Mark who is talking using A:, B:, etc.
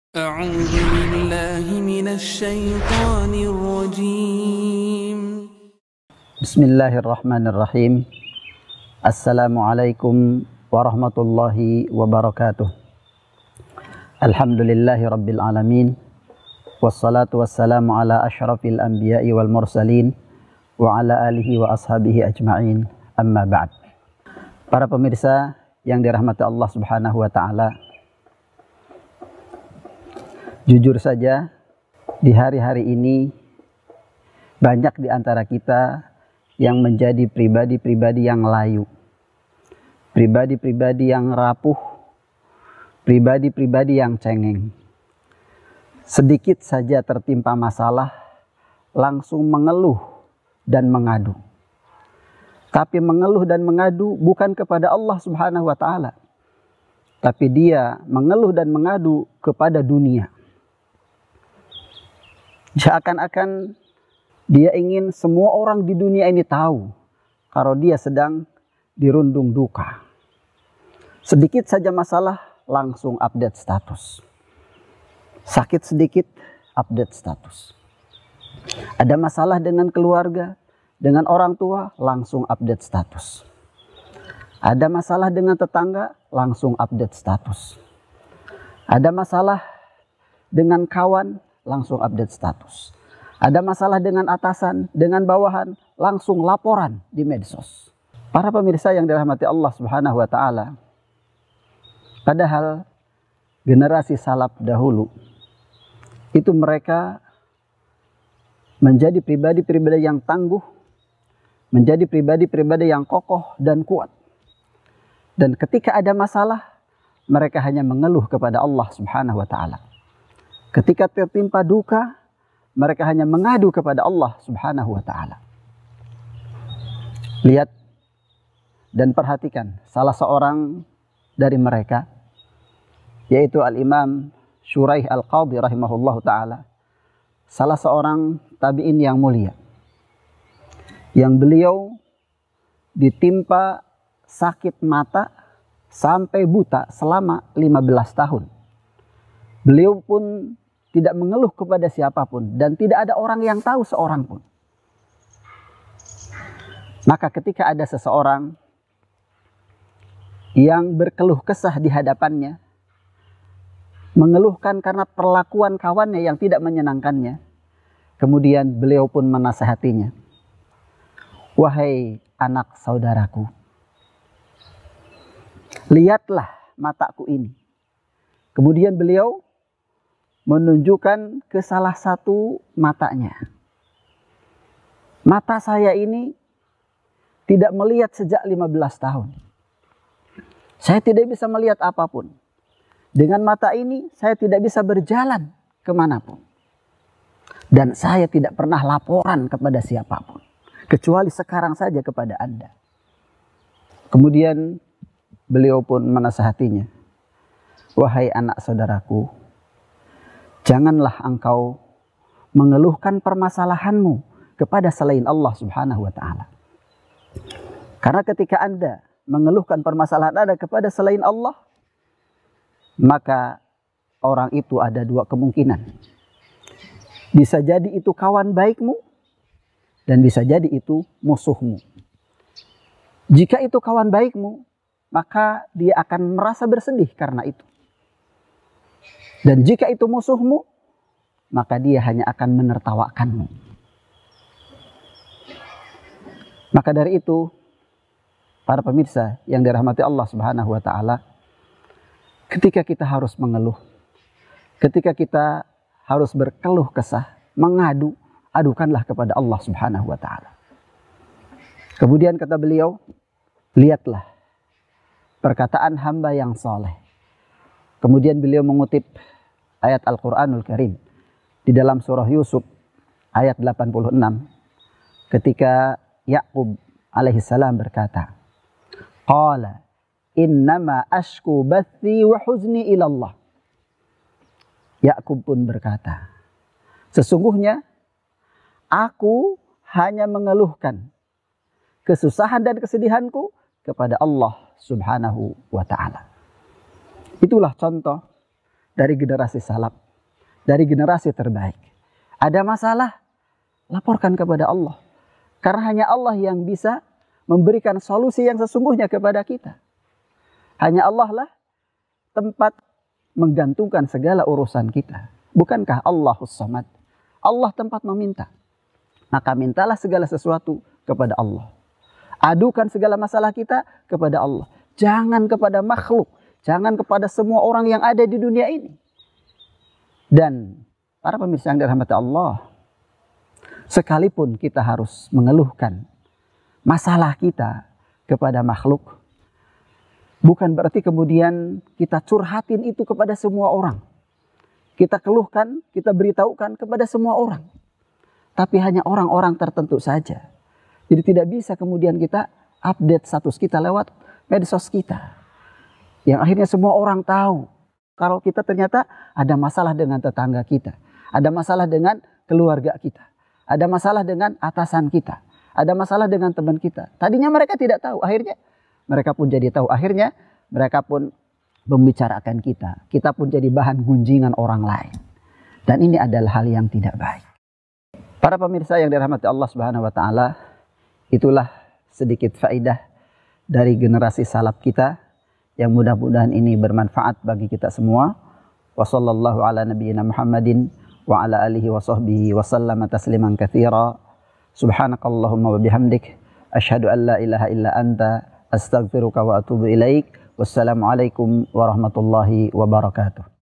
A: أعوذ بالله من الشيطان الرجيم.
B: Bismillahirrahmanirrahim. Assalamualaikum warahmatullahi wabarakatuh. Alhamdulillahi rabbil alamin. Wassalatu wassalamu ala ashrafil anbiya'i wal mursalin wa ala alihi wa ashabihi ajma'in. Amma ba'd. Para pemirsa yang dirahmati Allah Subhanahu wa taala, jujur saja di hari-hari ini banyak di antara kita yang menjadi pribadi-pribadi yang layu, pribadi-pribadi yang rapuh, pribadi-pribadi yang cengeng. Sedikit saja tertimpa masalah, langsung mengeluh dan mengadu. Tapi mengeluh dan mengadu bukan kepada Allah Subhanahu wa taala, tapi dia mengeluh dan mengadu kepada dunia. Seakan-akan dia ingin semua orang di dunia ini tahu kalau dia sedang dirundung duka. Sedikit saja masalah, langsung update status. Sakit sedikit, update status. Ada masalah dengan keluarga, dengan orang tua, langsung update status. Ada masalah dengan tetangga, langsung update status. Ada masalah dengan kawan, langsung update status. Ada masalah dengan atasan, dengan bawahan, langsung laporan di medsos. Para pemirsa yang dirahmati Allah Subhanahu wa taala, padahal generasi salaf dahulu itu mereka menjadi pribadi-pribadi yang tangguh, menjadi pribadi-pribadi yang kokoh dan kuat. Dan ketika ada masalah, mereka hanya mengeluh kepada Allah Subhanahu wa taala. Ketika tertimpa duka, mereka hanya mengadu kepada Allah Subhanahu wa taala. Lihat dan perhatikan salah seorang dari mereka, yaitu Al-Imam Shuraih Al-Qadhi rahimahullahu taala, salah seorang tabi'in yang mulia, yang beliau ditimpa sakit mata sampai buta selama 15 tahun. Beliau pun tidak mengeluh kepada siapapun dan tidak ada orang yang tahu seorang pun. Maka ketika ada seseorang yang berkeluh kesah di hadapannya, mengeluhkan karena perlakuan kawannya yang tidak menyenangkannya, kemudian beliau pun menasihatinya. Wahai anak saudaraku, lihatlah mataku ini. Kemudian beliau menunjukkan ke salah satu matanya. Mata saya ini tidak melihat sejak 15 tahun. Saya tidak bisa melihat apapun. Dengan mata ini saya tidak bisa berjalan kemanapun. Dan saya tidak pernah laporan kepada siapapun. Kecuali sekarang saja kepada Anda. Kemudian beliau pun menasihatinya. Wahai anak saudaraku, janganlah engkau mengeluhkan permasalahanmu kepada selain Allah Subhanahu wa taala. Karena ketika Anda mengeluhkan permasalahan Anda kepada selain Allah, maka orang itu ada dua kemungkinan. Bisa jadi itu kawan baikmu dan bisa jadi itu musuhmu. Jika itu kawan baikmu, maka dia akan merasa bersedih karena itu. Dan jika itu musuhmu, maka dia hanya akan menertawakanmu. Maka dari itu, para pemirsa yang dirahmati Allah Subhanahu wa taala, ketika kita harus mengeluh, ketika kita harus berkeluh kesah, mengadu, adukanlah kepada Allah Subhanahu wa taala. Kemudian kata beliau, lihatlah perkataan hamba yang soleh. Kemudian beliau mengutip ayat Al-Quranul Karim di dalam surah Yusuf ayat 86 ketika Ya'qub alaihissalam berkata, Qala innama ashku bathi wa huzni ilallah. Ya'qub pun berkata, sesungguhnya aku hanya mengeluhkan kesusahan dan kesedihanku kepada Allah Subhanahu wa ta'ala. Itulah contoh dari generasi salaf, dari generasi terbaik. Ada masalah, laporkan kepada Allah. Karena hanya Allah yang bisa memberikan solusi yang sesungguhnya kepada kita. Hanya Allah lah tempat menggantungkan segala urusan kita. Bukankah Allahus Samad? Allah tempat meminta. Maka mintalah segala sesuatu kepada Allah. Adukan segala masalah kita kepada Allah. Jangan kepada makhluk. Jangan kepada semua orang yang ada di dunia ini. Dan para pemirsa yang dirahmati Allah, sekalipun kita harus mengeluhkan masalah kita kepada makhluk, bukan berarti kemudian kita curhatin itu kepada semua orang. Kita keluhkan, kita beritahukan kepada semua orang. Tapi hanya orang-orang tertentu saja. Jadi tidak bisa kemudian kita update status kita lewat medsos kita. Yang akhirnya semua orang tahu kalau kita ternyata ada masalah dengan tetangga kita. Ada masalah dengan keluarga kita. Ada masalah dengan atasan kita. Ada masalah dengan teman kita. Tadinya mereka tidak tahu. Akhirnya mereka pun jadi tahu. Akhirnya mereka pun membicarakan kita. Kita pun jadi bahan gunjingan orang lain. Dan ini adalah hal yang tidak baik. Para pemirsa yang dirahmati Allah Subhanahu wa taala, itulah sedikit faedah dari generasi salaf kita yang mudah-mudahan ini bermanfaat bagi kita semua. Wa sallallahu ala nabiyyina Muhammadin wa ala alihi wa sahbihi wa sallama tasliman katsira. Subhanakallahumma wa bihamdik asyhadu an la ilaha illa anta astaghfiruka wa atubu ilaik. Wassalamualaikum warahmatullahi wabarakatuh.